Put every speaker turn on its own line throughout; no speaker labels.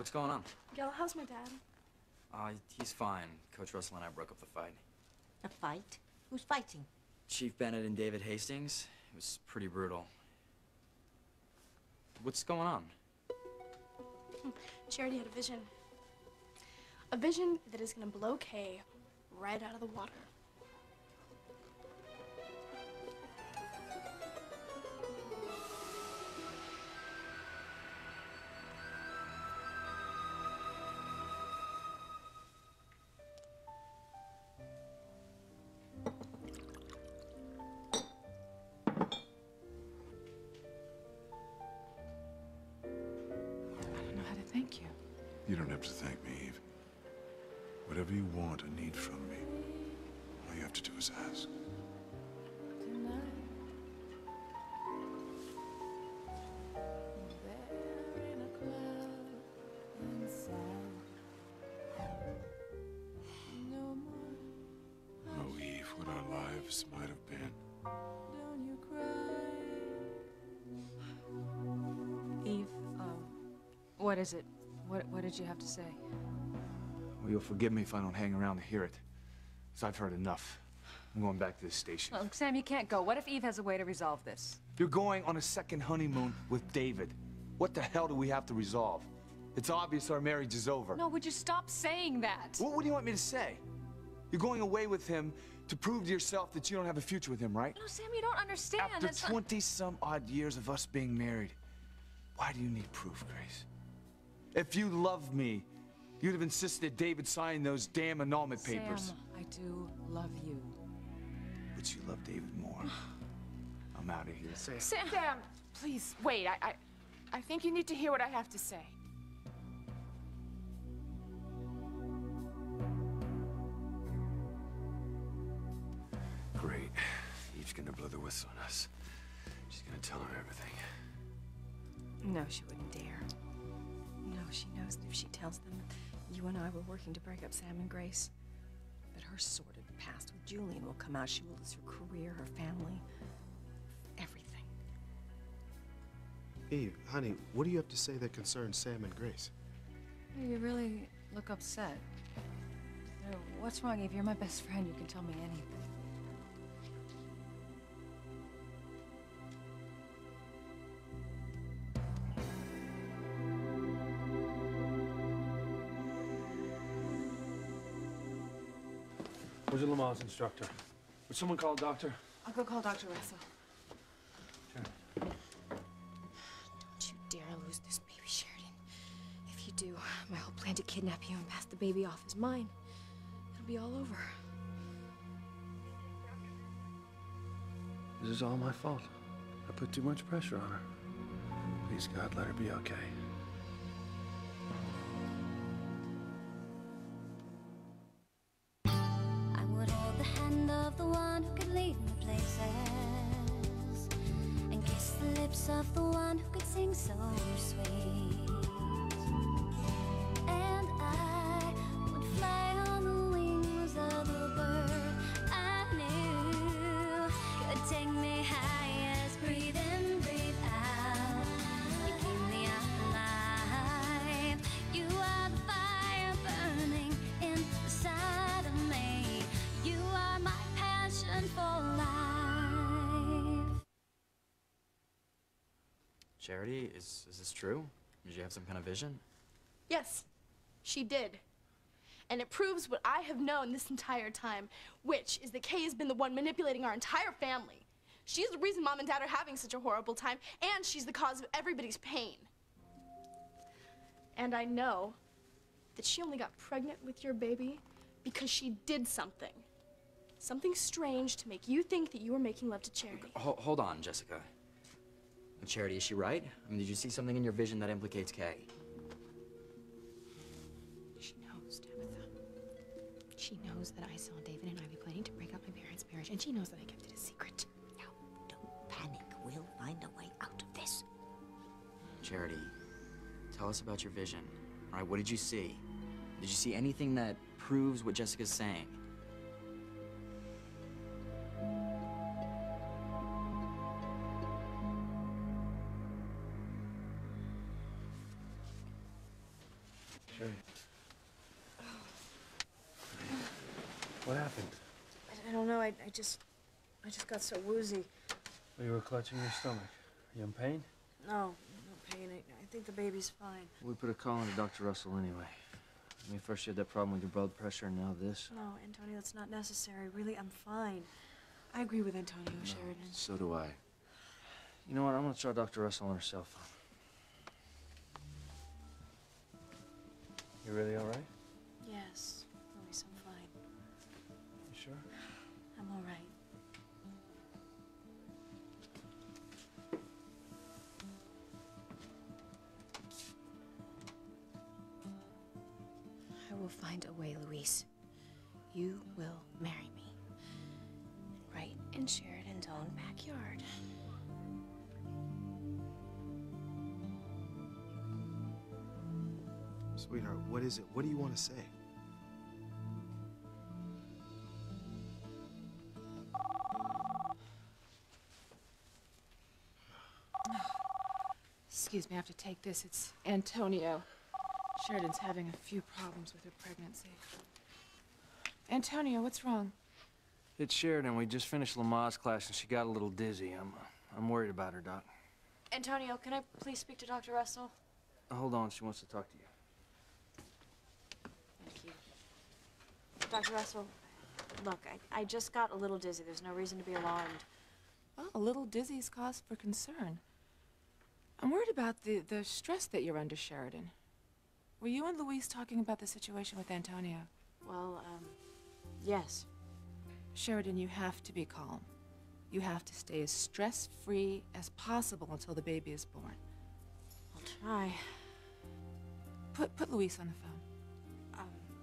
What's going on?
Gil, how's my dad?
He's fine. Coach Russell and I broke up the fight.
A fight? Who's fighting?
Chief Bennett and David Hastings. It was pretty brutal. What's going on?
Charity had a vision. A vision that is gonna blow Kay right out of the water.
Thank you.
You don't have to thank me, Eve. Whatever you want or need from me, all you have to do is ask. Oh, Eve, what our lives might have been.
Eve, what is it? What did you have to say?
Well, you'll forgive me if I don't hang around to hear it. 'Cause I've heard enough. I'm going back to the station.
Look, Sam, you can't go. What if Eve has a way to resolve this?
You're going on a second honeymoon with David. What the hell do we have to resolve? It's obvious our marriage is over.
No, would you stop saying that?
What do you want me to say? You're going away with him to prove to yourself that you don't have a future with him, right?
No, Sam, you don't understand.
After
That's not...
20-some-odd years of us being married, why do you need proof, Grace? If you loved me, you'd have insisted David sign those damn annulment papers.
Sam, I do love you.
But you love David more. I'm out of here.
Sam,
Please, wait. I think you need to hear what I have to say.
Great. Eve's gonna blow the whistle on us. She's gonna tell her everything.
No, she wouldn't dare. No, she knows that if she tells them you and I were working to break up Sam and Grace, that her sordid past with Julian will come out. She will lose her career, her family, everything.
Eve, honey, what do you have to say that concerns Sam and Grace?
you really look upset. What's wrong, Eve? You're my best friend. You can tell me anything.
Where's the Lamaze instructor? Would someone call a doctor?
I'll go call Dr. Russell.
Sure.
Don't you dare lose this baby, Sheridan. If you do, my whole plan to kidnap you and pass the baby off is mine. It'll be all over.
This is all my fault. I put too much pressure on her. Please, God, let her be okay.
I would hold the hand of the one who could lead me places and kiss the lips of the one who could sing so sweet. And I would fly on the wings of the bird I knew could take me high as breathe in, breathe out. You keep me alive. You are the fire burning inside of me. You are my passion for life.
Charity, is this true? Did you have some kind of vision?
Yes, she did. And it proves what I have known this entire time, which is that Kay has been the one manipulating our entire family. She's the reason Mom and Dad are having such a horrible time, and she's the cause of everybody's pain. And I know that she only got pregnant with your baby because she did something. Something strange to make you think that you were making love to Charity.
Hold on, Jessica. Charity, is she right? I mean, did you see something in your vision that implicates Kay?
She knows, Tabitha. She knows that I saw David and Ivy planning to break up my parents' marriage, and she knows that I kept it a secret.
Now, don't panic. We'll find a way out of this.
Charity, tell us about your vision. All right, what did you see? Did you see anything that proves what Jessica's saying?
What happened?
I don't know. I just got so woozy.
Oh, you were clutching your stomach. Are you in pain?
No pain. I think the baby's fine.
We put a call into Dr. Russell anyway. I mean, first you had that problem with your blood pressure, and now this.
No, Antonio, it's not necessary. Really, I'm fine. I agree with Antonio, Sheridan.
So do I. You know what? I'm gonna try Dr. Russell on her cell phone. You really all right?
Yes, Luis, I'm fine.
You sure?
I'm all right. I will find a way, Luis. You will marry me. Right in Sheridan's own backyard.
Sweetheart, what is it? What do you want to say?
Excuse me, I have to take this. It's Antonio. Sheridan's having a few problems with her pregnancy. Antonio, what's wrong?
It's Sheridan. We just finished Lamaze class, and she got a little dizzy. I'm worried about her, Doc.
Antonio, can I please speak to Dr. Russell?
Hold on. She wants to talk to you.
Thank you. Dr. Russell, look, I just got a little dizzy. There's no reason to be alarmed.
Well, a little dizzy is cause for concern. I'm worried about the stress that you're under, Sheridan. Were you and Luis talking about the situation with Antonio?
Well, yes.
Sheridan, you have to be calm. You have to stay as stress-free as possible until the baby is born.
I'll try.
Put Luis on the phone.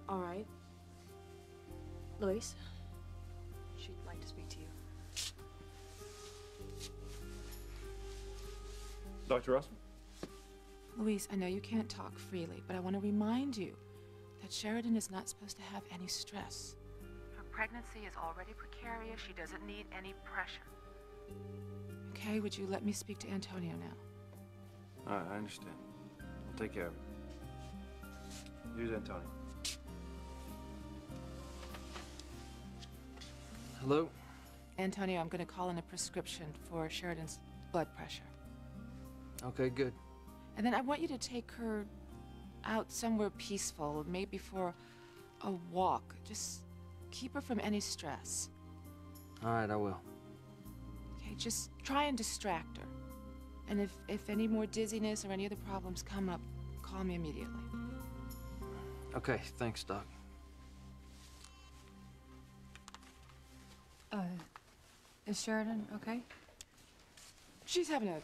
All right. Luis, she'd like to speak to you.
Dr. Russell?
Luis, I know you can't talk freely, but I want to remind you that Sheridan is not supposed to have any stress. Her pregnancy is already precarious. She doesn't need any pressure. Okay, would you let me speak to Antonio now?
All right, I understand. I'll take care of it. Here's Antonio. Hello?
Antonio, I'm going to call in a prescription for Sheridan's blood pressure.
Okay, good.
And then I want you to take her out somewhere peaceful, maybe for a walk. Just keep her from any stress.
All right, I will.
Okay, just try and distract her. And if any more dizziness or any other problems come up, call me immediately.
Okay, thanks, Doc.
Is Sheridan okay?
She's having a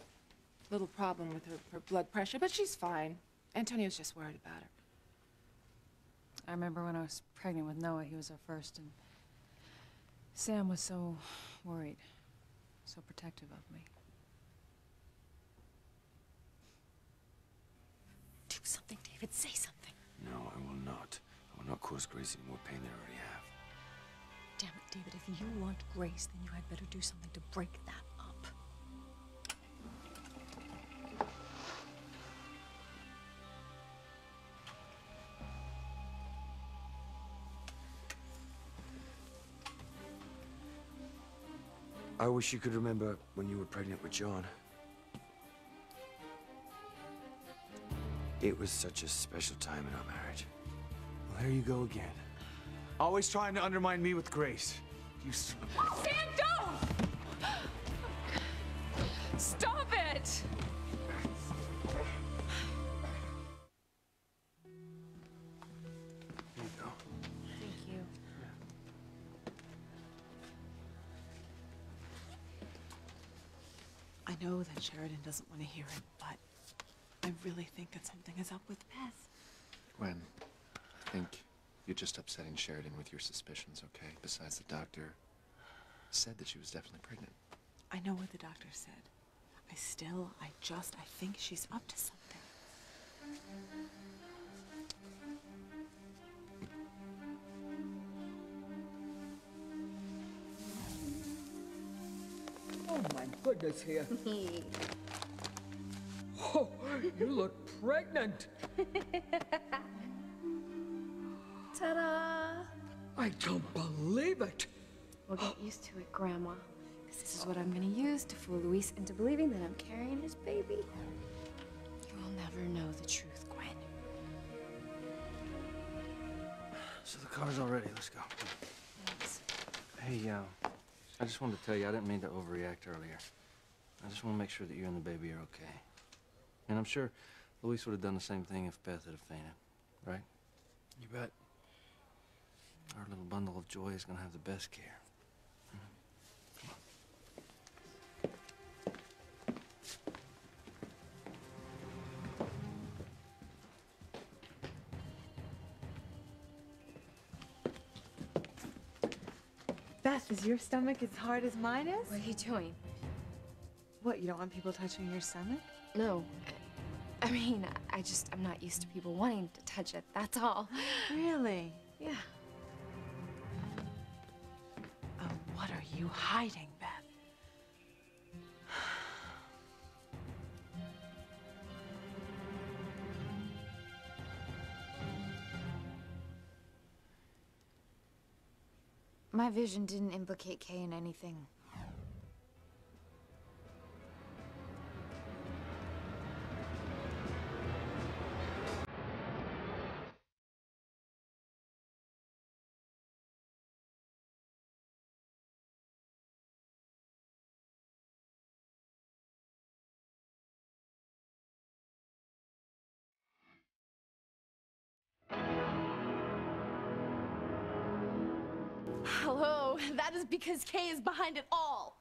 little problem with her blood pressure, but she's fine. Antonio's just worried about her.
I remember when I was pregnant with Noah, he was our first, and Sam was so worried, so protective of me.
Do something, David. Say something.
No, I will not. I will not cause Grace any more pain than I already have.
Damn it, David. If you want Grace, then you had better do something to break that up.
I wish you could remember when you were pregnant with John. It was such a special time in our marriage. Well, there you go again.
Always trying to undermine me with Grace. You son of a...
Sam, don't! Stop it!
Here you go.
Thank you.
I know that Sheridan doesn't want to hear it, but I really think that something is up with Beth.
Gwen, I think you're just upsetting Sheridan with your suspicions, okay? Besides, the doctor said that she was definitely pregnant.
I know what the doctor said. I think she's up to something.
Oh, my goodness here. Oh, you look pregnant.
Ta-da!
I don't believe it.
We'll get used to it, Grandma. Because this is what I'm gonna use to fool Luis into believing that I'm carrying his baby. You'll never know the truth, Gwen.
So the car's all ready. Let's go.
Thanks.
Hey, I just wanted to tell you, I didn't mean to overreact earlier. I just want to make sure that you and the baby are okay. And I'm sure Luis would have done the same thing if Beth had fainted, right?
You bet.
Our little bundle of joy is going to have the best care.
Beth, is your stomach as hard as mine is?
What are you doing?
What, you don't want people touching your stomach?
No. I mean, I'm not used to people wanting to touch it, that's all.
Really?
Yeah.
Oh, what are you hiding, Beth?
My vision didn't implicate Kay in anything.
Hello, that is because Kay is behind it all.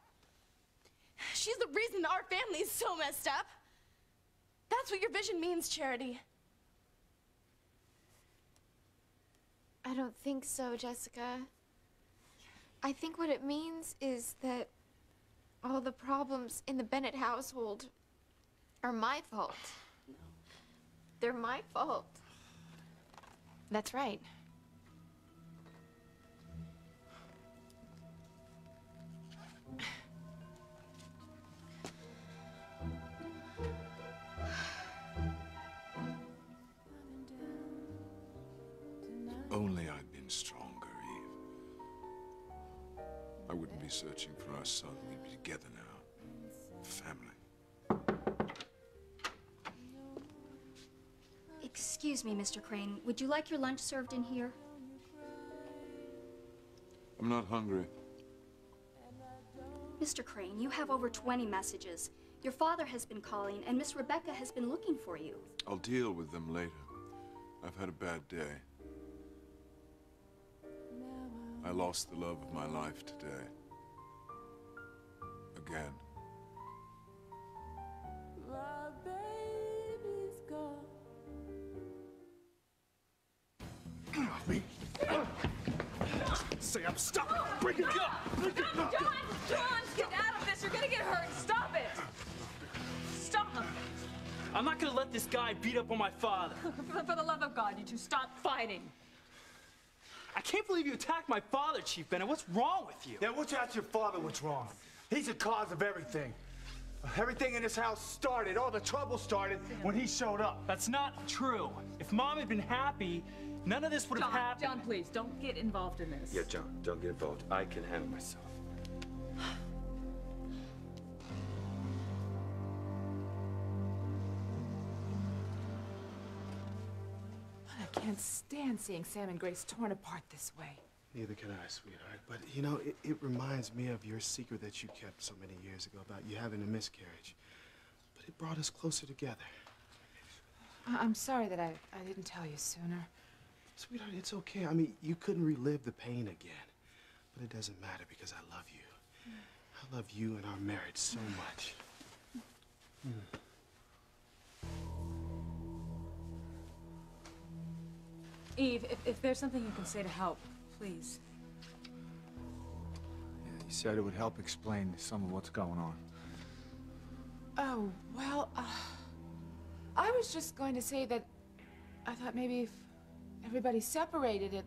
She's the reason our family is so messed up. That's what your vision means, Charity.
I don't think so, Jessica. I think what it means is that all the problems in the Bennett household are my fault. They're my fault.
That's right.
Only I'd been stronger, Eve. I wouldn't be searching for our son. We'd be together now. Family.
Excuse me, Mr. Crane. Would you like your lunch served in here?
I'm not hungry.
Mr. Crane, you have over 20 messages. Your father has been calling, and Miss Rebecca has been looking for you.
I'll deal with them later. I've had a bad day. I lost the love of my life today. Again.
My baby's gone.
Get off me! Sam, stop! Bring it up! Bring it up!
John, get out of this. You're gonna get hurt. Stop it. Stop.
I'm not gonna let this guy beat up on my father.
For the love of God, you two stop fighting.
I can't believe you attacked my father, Chief Bennett. What's wrong with you?
Yeah, what's ask your father what's wrong? He's the cause of everything. Everything in this house started, all the trouble started when he showed up.
That's not true. If Mom had been happy, none of this would have happened.
John, please, don't get involved in this.
Yeah, John, don't get involved. I can handle myself.
I can't stand seeing Sam and Grace torn apart this way.
Neither can I, sweetheart. But, you know, it reminds me of your secret that you kept so many years ago about you having a miscarriage. But it brought us closer together.
I'm sorry that I didn't tell you sooner.
Sweetheart, it's okay. I mean, you couldn't relive the pain again. But it doesn't matter because I love you. I love you and our marriage so much.
Eve, if there's something you can say to help, please.
Yeah, you said it would help explain some of what's going on.
Oh, well, I was just going to say that I thought maybe if everybody separated it,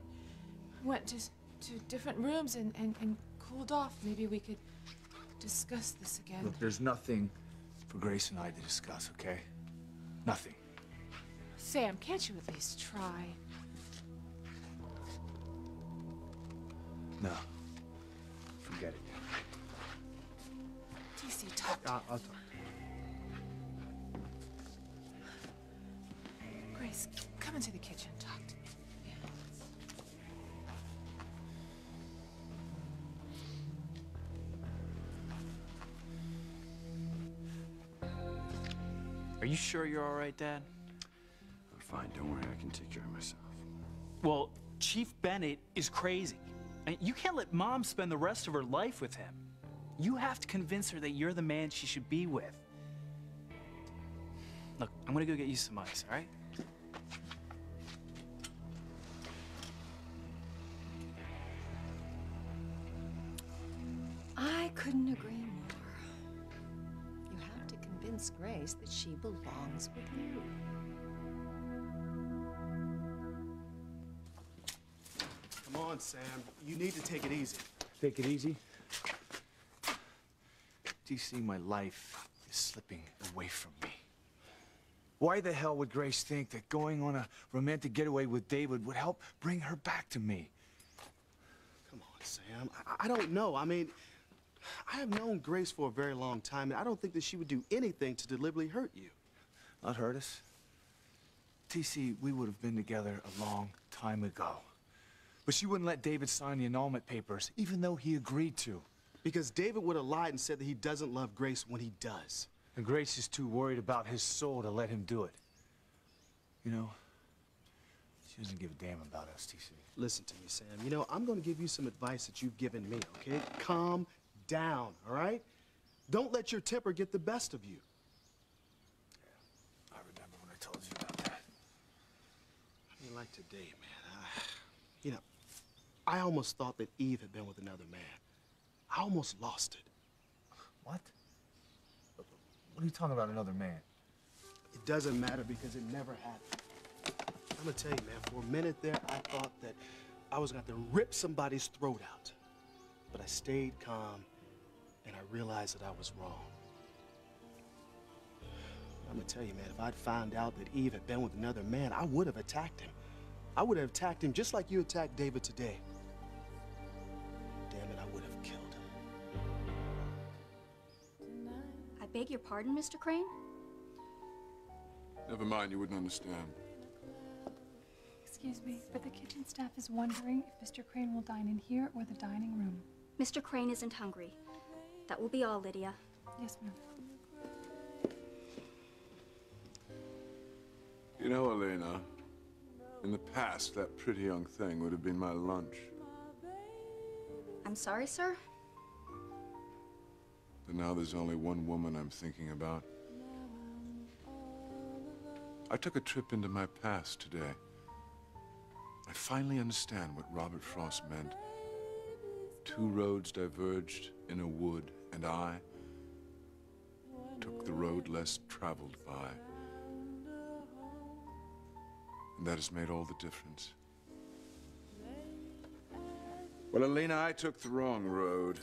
went to different rooms and cooled off, maybe we could discuss this again.
Look, there's nothing for Grace and I to discuss, okay? Nothing.
Sam, can't you at least try?
No. Forget it.
TC, talk to
I'll talk.
Grace, come into the kitchen. Talk to me.
Are you sure you're all right, Dad?
I'm fine. Don't worry. I can take care of myself.
Well, Chief Bennett is crazy. And you can't let Mom spend the rest of her life with him. You have to convince her that you're the man she should be with. Look, I'm gonna go get you some ice, all right?
I couldn't agree more. You have to convince Grace that she belongs with you.
Come on, Sam. You need to take it easy.
Take it easy. TC, my life is slipping away from me. Why the hell would Grace think that going on a romantic getaway with David would help bring her back to me?
Come on, Sam. I don't know. I mean, I have known Grace for a very long time, and I don't think that she would do anything to deliberately hurt you.
Not hurt us. TC, we would have been together a long time ago. But she wouldn't let David sign the annulment papers, even though he agreed to.
Because David would have lied and said that he doesn't love Grace when he does.
And Grace is too worried about his soul to let him do it. You know, she doesn't give a damn about us, TC.
Listen to me, Sam. You know, I'm going to give you some advice that you've given me, okay? Calm down, all right? Don't let your temper get the best of you.
I remember when I told you about that.
I mean, like today, man. You know, I almost thought that Eve had been with another man. I almost lost it.
What? What are you talking about, another man?
It doesn't matter because it never happened. I'm gonna tell you, man, for a minute there, I thought that I was gonna have to rip somebody's throat out. But I stayed calm, and I realized that I was wrong. I'm gonna tell you, man, if I'd found out that Eve had been with another man, I would have attacked him. I would have attacked him just like you attacked David today. Damn it, I would have killed him.
I beg your pardon, Mr. Crane?
Never mind, you wouldn't understand.
Excuse me, but the kitchen staff is wondering if Mr. Crane will dine in here or the dining room.
Mr. Crane isn't hungry. That will be all, Lydia.
Yes, ma'am.
You know, Elena, in the past, that pretty young thing would have been my lunch.
I'm sorry, sir.
But now there's only one woman I'm thinking about. I took a trip into my past today. I finally understand what Robert Frost meant. Two roads diverged in a wood, and I took the road less traveled by. And that has made all the difference. Well, Elena, I took the wrong road.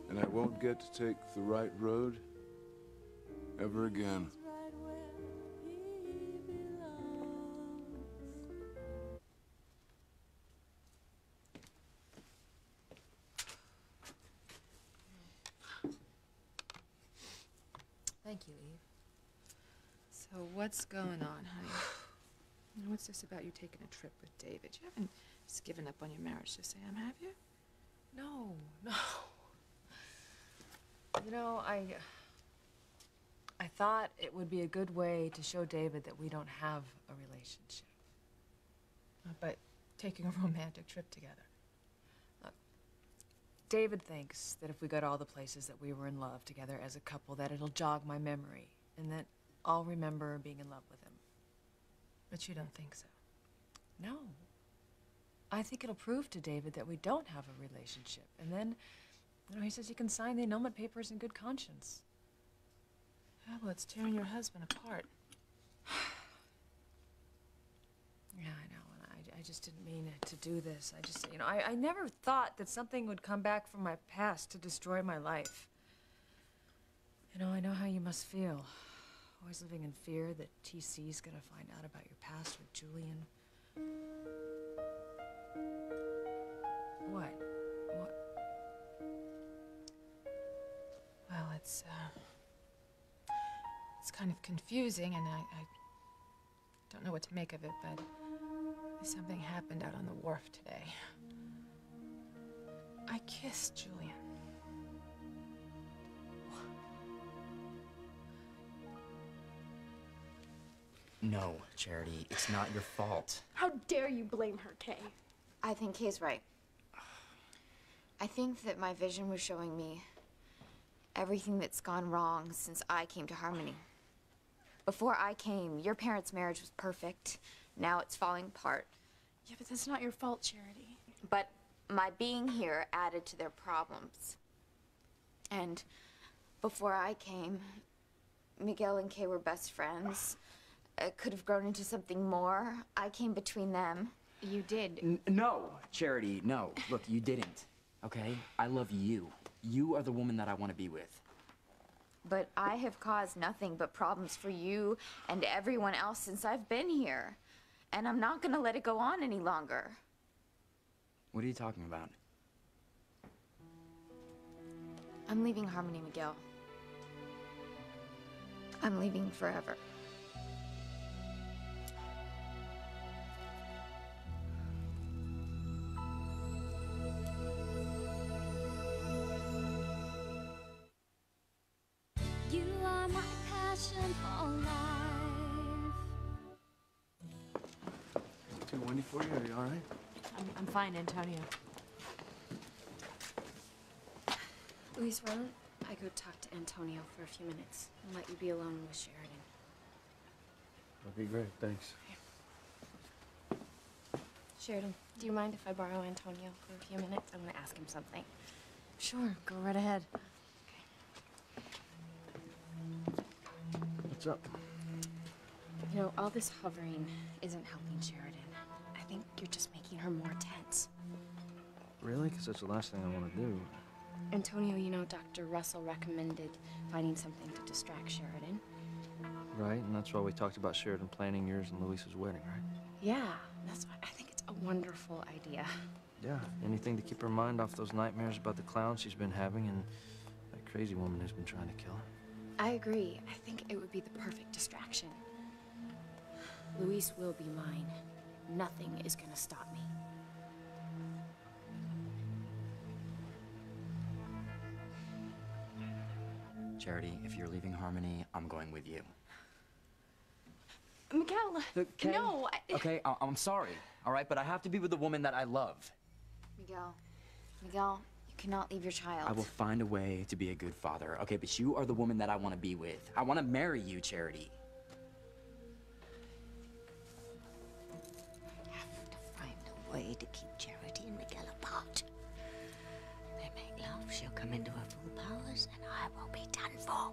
And I won't get to take the right road ever again.
Thank you, Eve. So what's going on, honey? What's this about you taking a trip with David? You haven't just given up on your marriage to Sam, have you?
No, no. You know, I thought it would be a good way to show David that we don't have a relationship.
But taking a romantic trip together.
Look, David thinks that if we go to all the places that we were in love together as a couple, that it'll jog my memory, and that I'll remember being in love with him.
But you don't think so?
No. I think it'll prove to David that we don't have a relationship, and then, you know, he says he can sign the annulment papers in good conscience.
Well, it's tearing your husband apart.
Yeah, I know, and I just didn't mean to do this. I just, you know, I never thought that something would come back from my past to destroy my life. You know, I know how you must feel. Always living in fear that TC's gonna find out about your past with Julian. What? What?
Well, it's kind of confusing, and I don't know what to make of it, but something happened out on the wharf today. I kissed Julian.
No, Charity, it's not your fault.
How dare you blame her, Kay?
I think Kay's right. I think that my vision was showing me everything that's gone wrong since I came to Harmony. Before I came, your parents' marriage was perfect. Now it's falling apart.
Yeah, but that's not your fault, Charity.
But my being here added to their problems. And before I came, Miguel and Kay were best friends. It could have grown into something more. I came between them.
You did.
No, Charity, no. Look, you didn't, okay? I love you. You are the woman that I want to be with.
But I have caused nothing but problems for you and everyone else since I've been here. And I'm not gonna let it go on any longer.
What are you talking about?
I'm leaving Harmony, Miguel. I'm leaving forever.
You are my passion for life.
Too windy for you? Are you all right?
I'm fine, Antonio.
Luis, why don't I go talk to Antonio for a few minutes and let you be alone with Sheridan?
That'd be great, thanks.
Sheridan, do you mind if I borrow Antonio for a few minutes? I want to ask him something.
Sure, go right ahead.
What's up?
You know, all this hovering isn't helping Sheridan. I think you're just making her more tense.
Really? Because that's the last thing I want to do.
Antonio, you know, Dr. Russell recommended finding something to distract Sheridan.
Right, and that's why we talked about Sheridan planning yours and Luis's wedding, right?
Yeah, that's why I think it's a wonderful idea.
Yeah, anything to keep her mind off those nightmares about the clown she's been having and that crazy woman who's been trying to kill her.
I agree. I think it would be the perfect distraction. Luis will be mine. Nothing is gonna stop me.
Charity, if you're leaving Harmony, I'm going with you.
Miguel,
Okay?
no.
Okay, I'm sorry, all right? But I have to be with the woman that I love.
Miguel, you cannot leave your child.
I will find a way to be a good father, okay? But you are the woman that I want to be with. I want to marry you, Charity.
I have to find a way to keep Charity and Miguel apart. They make love, she'll come into her full powers, and I will be done for.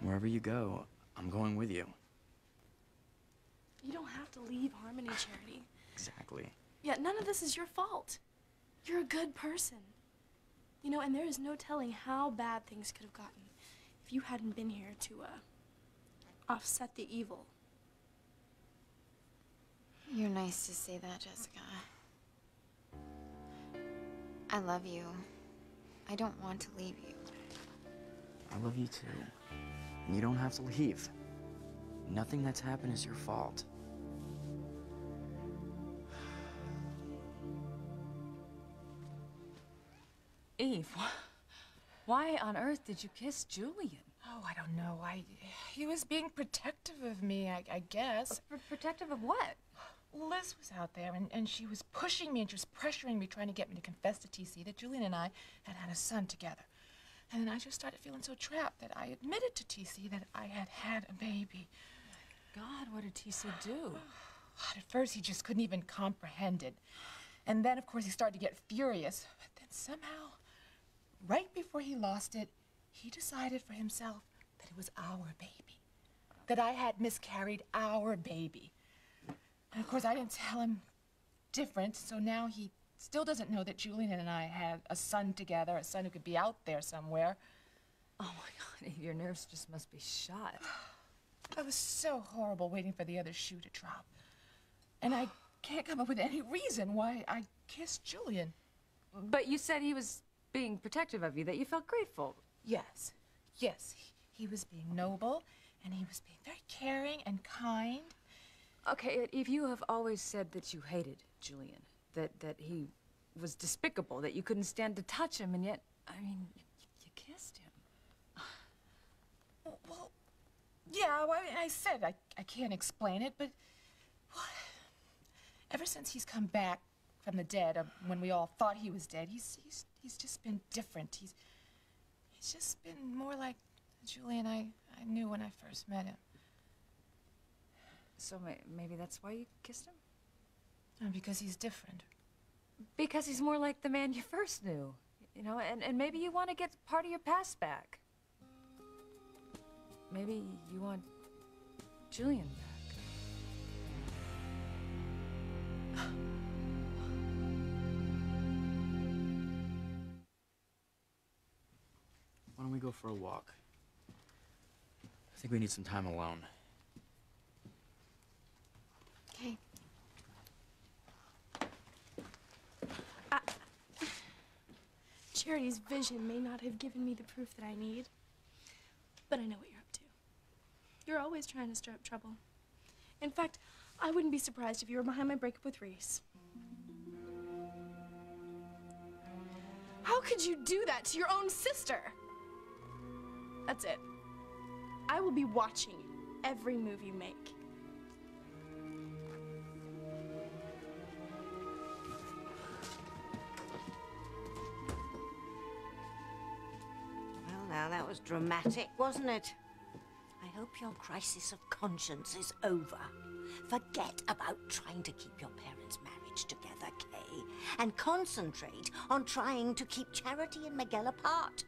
Wherever you go, I'm going with you.
You don't have to leave Harmony, Charity.
Exactly.
Yeah, none of this is your fault. You're a good person. You know, and there is no telling how bad things could have gotten if you hadn't been here to, offset the evil.
You're nice to say that, Jessica. I love you. I don't want to leave you.
I love you too. And you don't have to leave. Nothing that's happened is your fault.
Eve, why on earth did you kiss Julian?
Oh, I don't know. He was being protective of me, I guess.
Protective of what?
Liz was out there, and she was pushing me and she was pressuring me, trying to get me to confess to TC that Julian and I had had a son together. And then I just started feeling so trapped that I admitted to TC that I had had a baby.
God, what did TC do?
At first, he just couldn't even comprehend it. And then, of course, he started to get furious. But then somehow, right before he lost it, he decided for himself that it was our baby. That I had miscarried our baby. And of course, I didn't tell him different, so now he still doesn't know that Julian and I had a son together, a son who could be out there somewhere.
Oh my God, your nerves just must be shot.
I was so horrible waiting for the other shoe to drop. And I can't come up with any reason why I kissed Julian.
But you said he was being protective of you, that you felt grateful.
Yes. Yes. He was being noble, and he was being very caring and kind.
Okay, if you have always said that you hated Julian, that he was despicable, that you couldn't stand to touch him, and yet, I mean, you kissed him.
Well, yeah, well, I said I can't explain it, but well, ever since he's come back from the dead, when we all thought he was dead, he's just been different. He's just been more like Julian I knew when I first met him.
So maybe that's why you kissed him?
Because he's different.
Because he's more like the man you first knew, you know, and maybe you want to get part of your past back. Maybe you want Julian back.
Why don't we go for a walk? I think we need some time alone.
Okay.
Charity's vision may not have given me the proof that I need, but I know what you're up to. You're always trying to stir up trouble. In fact, I wouldn't be surprised if you were behind my breakup with Reese. How could you do that to your own sister? That's it. I will be watching every move you make.
Well, now that was dramatic, wasn't it? I hope your crisis of conscience is over. Forget about trying to keep your parents' marriage together, Kay, and concentrate on trying to keep Charity and Miguel apart.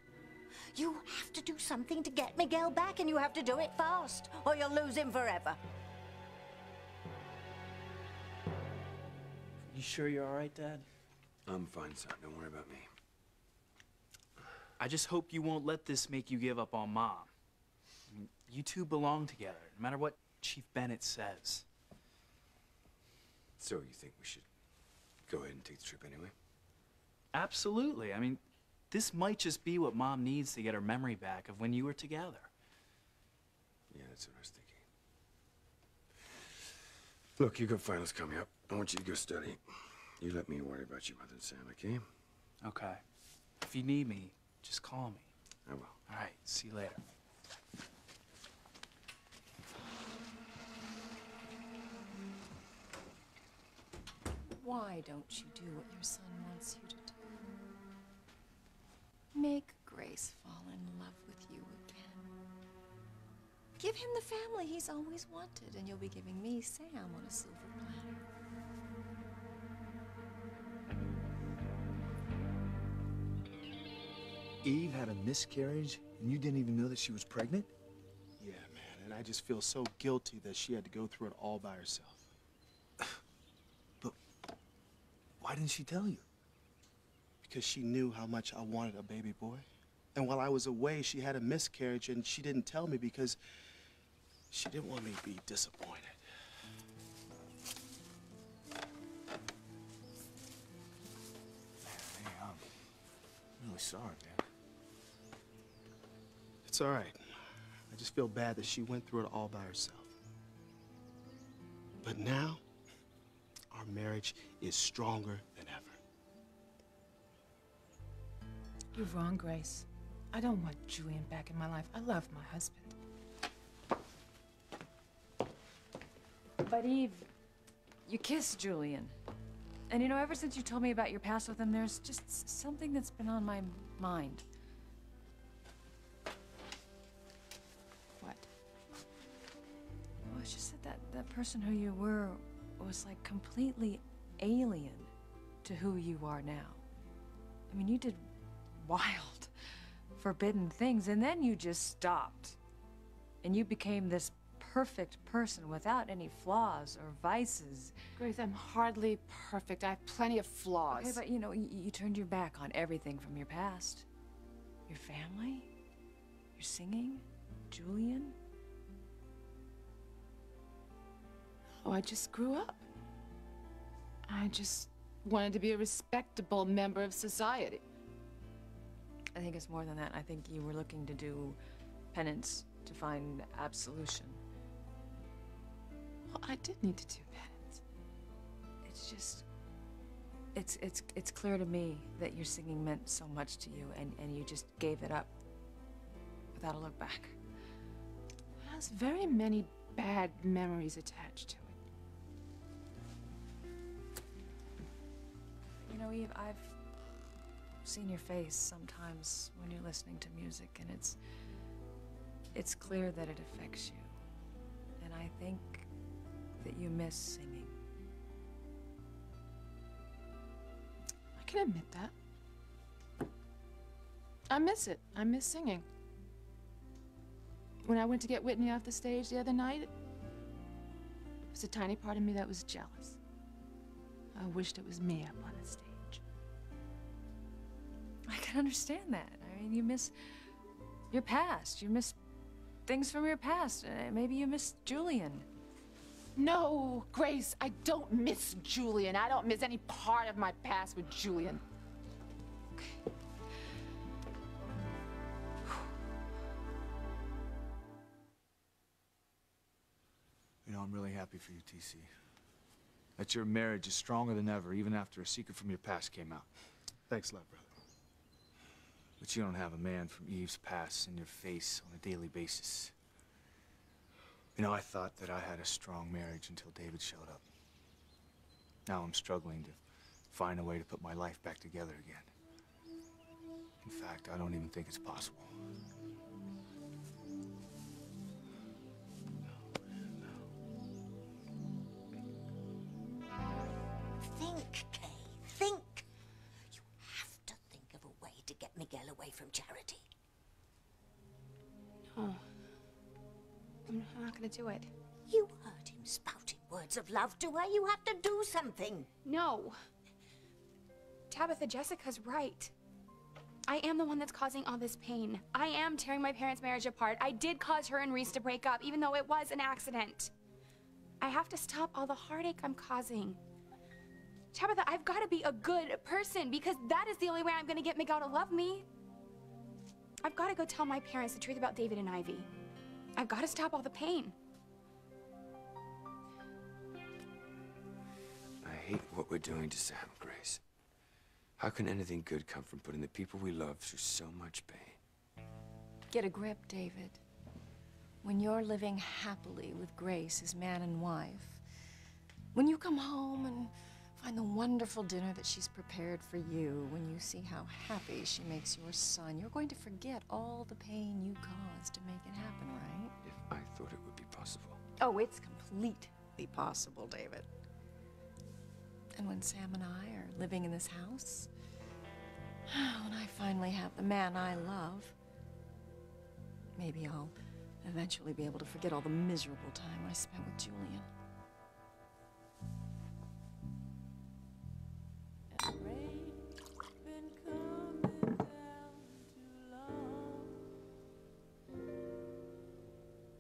You have to do something to get Miguel back, and you have to do it fast, or you'll lose him forever.
You sure you're all right, Dad?
I'm fine, son. Don't worry about me.
I just hope you won't let this make you give up on Mom. I mean, you two belong together, no matter what Chief Bennett says.
So you think we should go ahead and take the trip anyway?
Absolutely. I mean, this might just be what Mom needs to get her memory back of when you were together.
Yeah, that's what I was thinking. Look, you got finals coming up. I want you to go study. You let me worry about your mother and Sam, okay?
Okay. If you need me, just call me.
I will.
All right, see you later.
Why don't you do what your son wants you to do? Make Grace fall in love with you again. Give him the family he's always wanted, and you'll be giving me Sam on a silver platter.
Eve had a miscarriage, and you didn't even know that she was pregnant?
Yeah, man, and I just feel so guilty that she had to go through it all by herself.
But why didn't she tell you?
Because she knew how much I wanted a baby boy. And while I was away, she had a miscarriage, and she didn't tell me because she didn't want me to be disappointed.
Hey, I'm really sorry, man.
It's all right. I just feel bad that she went through it all by herself. But now, our marriage is stronger than ever.
You're wrong, Grace. I don't want Julian back in my life. I love my husband.
But Eve, you kissed Julian. And you know, ever since you told me about your past with him, there's just something that's been on my mind.
What?
Well, it's just that person who you were was like completely alien to who you are now. I mean, you did wild, forbidden things, and then you just stopped. And you became this perfect person without any flaws or vices.
Grace, I'm hardly perfect. I have plenty of flaws.
Okay, but you know, you turned your back on everything from your past. Your family, your singing, Julian.
Oh, I just grew up. I just wanted to be a respectable member of society.
I think it's more than that. I think you were looking to do penance, to find absolution.
Well, I did need to do penance.
It's just... It's clear to me that your singing meant so much to you, and you just gave it up without a look back.
It has very many bad memories attached to it.
You know, Eve, I've seen your face sometimes when you're listening to music, and it's clear that it affects you. And I think that you miss singing.
I can admit that. I miss it. I miss singing. When I went to get Whitney off the stage the other night, there was a tiny part of me that was jealous. I wished it was me up on the stage.
I can understand that. I mean, you miss your past. You miss things from your past. Maybe you miss Julian.
No, Grace, I don't miss Julian. I don't miss any part of my past with Julian.
You know, I'm really happy for you, TC. That your marriage is stronger than ever, even after a secret from your past came out.
Thanks a lot, brother.
But you don't have a man from Eve's past in your face on a daily basis. You know, I thought that I had a strong marriage until David showed up. Now I'm struggling to find a way to put my life back together again. In fact, I don't even think it's possible.
Think, Kay, think. You have to think of a way to get Miguel away from Charity.
No. I'm not gonna do it.
You heard him spouting words of love to her. You have to do something.
No. Tabitha, Jessica's right. I am the one that's causing all this pain. I am tearing my parents' marriage apart. I did cause her and Reese to break up, even though it was an accident. I have to stop all the heartache I'm causing. Tabitha, I've got to be a good person because that is the only way I'm going to get Miguel to love me. I've got to go tell my parents the truth about David and Ivy. I've got to stop all the pain.
I hate what we're doing to Sam, Grace. How can anything good come from putting the people we love through so much pain?
Get a grip, David. When you're living happily with Grace as man and wife, when you come home and find the wonderful dinner that she's prepared for you, when you see how happy she makes your son, you're going to forget all the pain you caused to make it happen, right?
If I thought it would be possible.
Oh, it's completely possible, David. And when Sam and I are living in this house, when I finally have the man I love, maybe I'll eventually be able to forget all the miserable time I spent with Julian.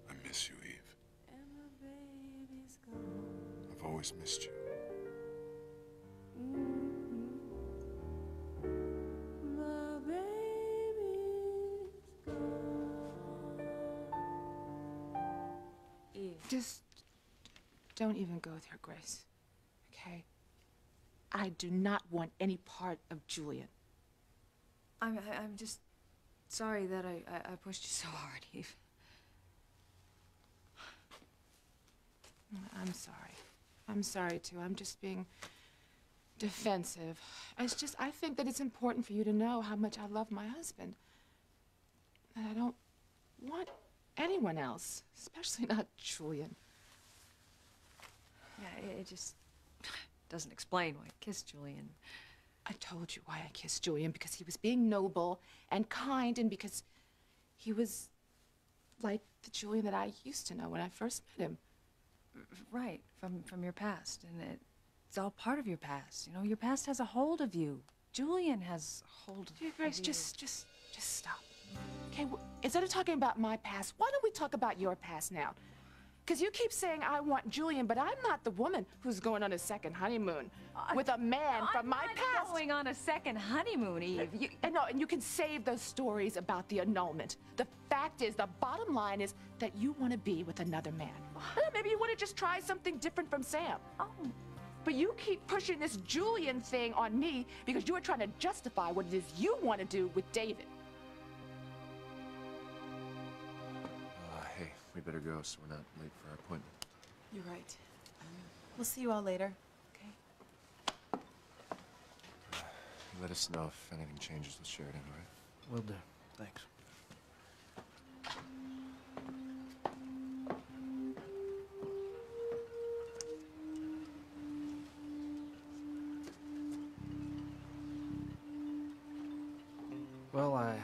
I miss you, Eve. I've always missed you.
Just don't even go there, Grace. Okay? I do not want any part of Julian.
I'm just sorry that I pushed you so hard, Eve.
I'm sorry. I'm sorry, too. I'm just being defensive. It's just, I think that it's important for you to know how much I love my husband. And I don't want anyone else, especially not Julian.
Yeah, it just doesn't explain why I kissed Julian.
I told you why I kissed Julian, because he was being noble and kind, and because he was like the Julian that I used to know when I first met him.
Right, from your past, and it's all part of your past. You know, your past has a hold of you. Julian has a hold of you.
Grace, just stop. Okay, instead of talking about my past, why don't we talk about your past now? Because you keep saying I want Julian, but I'm not the woman who's going on a second honeymoon with a man from my past.
I'm not going on a second honeymoon, Eve.
And you can save those stories about the annulment. The fact is, the bottom line is that you want to be with another man. Maybe you want to just try something different from Sam.
Oh.
But you keep pushing this Julian thing on me because you are trying to justify what it is you want to do with David.
Hey, we better go so we're not late for our appointment.
You're right. We'll see you all later.
Let us know if anything changes with Sheridan, all right?
Will do. Thanks. Well, I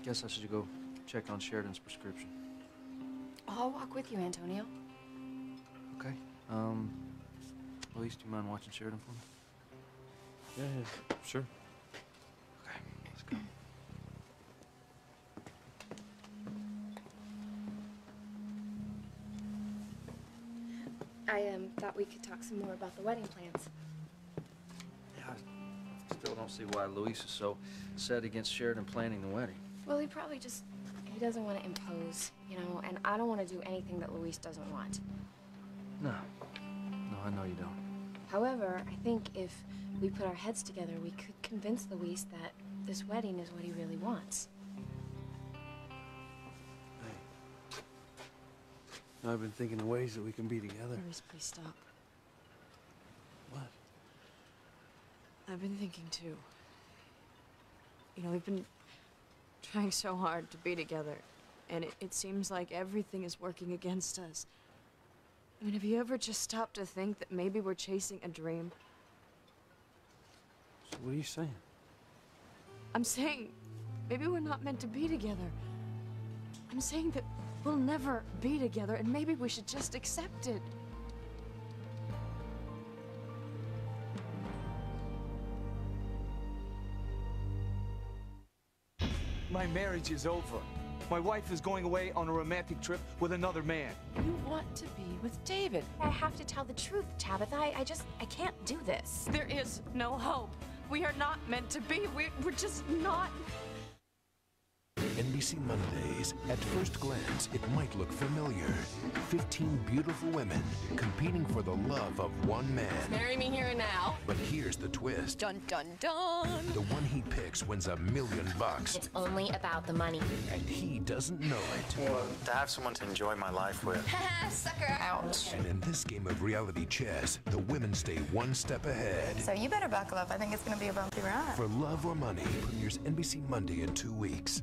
guess I should go check on Sheridan's prescription.
I'll walk with you, Antonio.
Okay. Louise, do you mind watching Sheridan for me?
Yeah, sure.
Okay, let's go.
I thought we could talk some more about the wedding plans.
Yeah, I still don't see why Luis is so set against Sheridan planning the wedding.
Well, he probably just, he doesn't want to impose, you know, and I don't want to do anything that Luis doesn't want.
No. No, I know you don't.
However, I think if we put our heads together, we could convince Luis that this wedding is what he really wants.
I've been thinking of ways that we can be together.
Luis, please stop.
What?
I've been thinking too. You know, we've been trying so hard to be together, and it seems like everything is working against us. I mean, have you ever just stopped to think that maybe we're chasing a dream?
So what are you saying?
I'm saying maybe we're not meant to be together. I'm saying that we'll never be together, and maybe we should just accept it.
My marriage is over. My wife is going away on a romantic trip with another man.
You want to be with David.
I have to tell the truth, Tabitha. I can't do this.
There is no hope. We are not meant to be. We're just not.
NBC Mondays. At first glance, it might look familiar. 15 beautiful women competing for the love of one man.
Marry me here and now.
But here's the twist.
Dun, dun, dun.
The one he picks wins $1 million.
It's only about the money.
And he doesn't know it.
Well, to have someone to enjoy my life with.
Sucker. Ouch.
And in this game of reality chess, the women stay one step ahead.
So you better buckle up. I think it's going to be a bumpy ride.
For Love or Money premieres NBC Monday in 2 weeks.